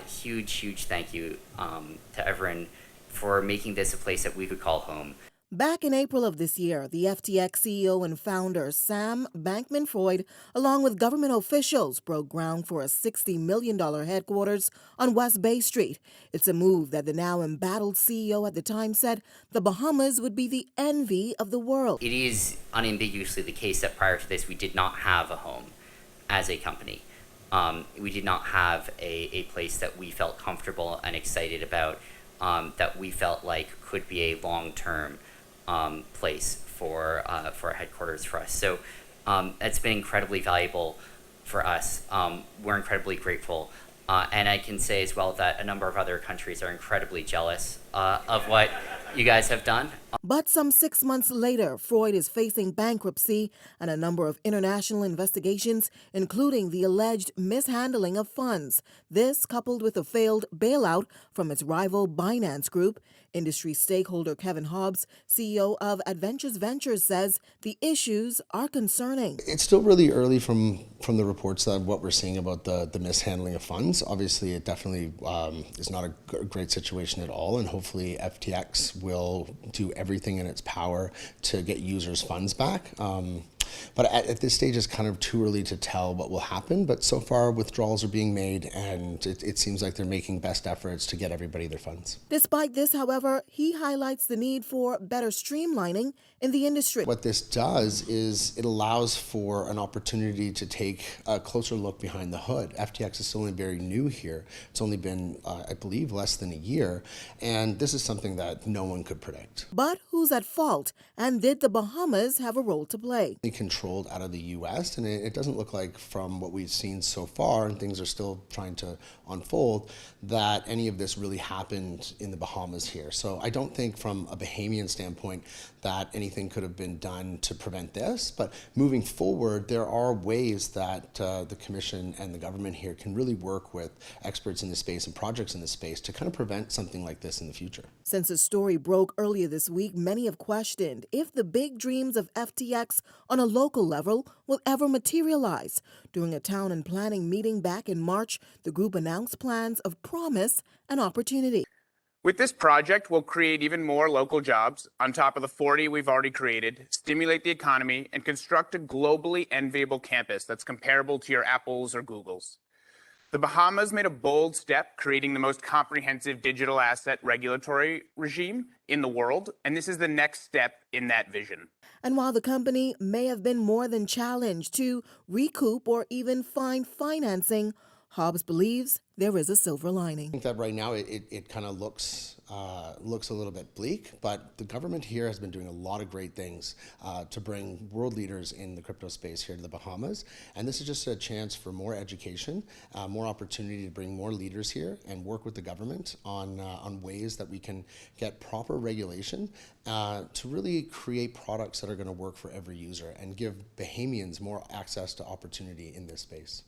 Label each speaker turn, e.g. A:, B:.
A: Huge thank you to everyone for making this a place that we could call home.
B: Back in April of this year, the FTX CEO and founder Sam Bankman-Fried, along with government officials, broke ground for a $60 million headquarters on West Bay Street. It's a move that the now embattled CEO at the time said the Bahamas would be the envy of the world.
A: It is unambiguously the case that prior to this, we did not have a home as a company. We did not have a place that we felt comfortable and excited about, that we felt like could be a long-term place for a headquarters for us. So it's been incredibly valuable for us. We're incredibly grateful. And I can say as well that a number of other countries are incredibly jealous of what you guys have done.
B: But some 6 months later, Freud is facing bankruptcy and a number of international investigations, including the alleged mishandling of funds. This, coupled with a failed bailout from its rival Binance Group. Industry stakeholder Kevin Hobbs, CEO of Adventures Ventures, says the issues are concerning.
C: It's still really early from the reports of what we're seeing about the mishandling of funds. Obviously, it definitely is not a great situation at all, and hopefully FTX will do everything in its power to get users' funds back. But at this stage, it's kind of too early to tell what will happen. But so far, withdrawals are being made, and it seems like they're making best efforts to get everybody their funds.
B: Despite this, however, he highlights the need for better streamlining in the industry.
C: What this does is it allows for an opportunity to take a closer look behind the hood. FTX is still only very new here. It's only been, I believe, less than a year. And this is something that no one could predict.
B: But who's at fault? And did the Bahamas have a role to play?
C: Controlled out of the U.S., and it doesn't look like, from what we've seen so far, and things are still trying to unfold, that any of this really happened in the Bahamas here. So I don't think from a Bahamian standpoint that anything could have been done to prevent this, but moving forward, there are ways that the Commission and the government here can really work with experts in this space and projects in this space to kind of prevent something like this in the future.
B: Since the story broke earlier this week, many have questioned if the big dreams of FTX on a local level will ever materialize. During a town and planning meeting back in March, the group announced plans of promise and opportunity.
D: With this project, we'll create even more local jobs on top of the 40 we've already created, stimulate the economy, and construct a globally enviable campus that's comparable to your Apples or Googles. The Bahamas made a bold step, creating the most comprehensive digital asset regulatory regime in the world, and this is the next step in that vision.
B: And while the company may have been more than challenged to recoup or even find financing, Hobbs believes there is a silver lining.
C: I think that right now it kind of looks a little bit bleak, but the government here has been doing a lot of great things to bring world leaders in the crypto space here to the Bahamas. And this is just a chance for more education, more opportunity to bring more leaders here and work with the government on ways that we can get proper regulation to really create products that are going to work for every user and give Bahamians more access to opportunity in this space.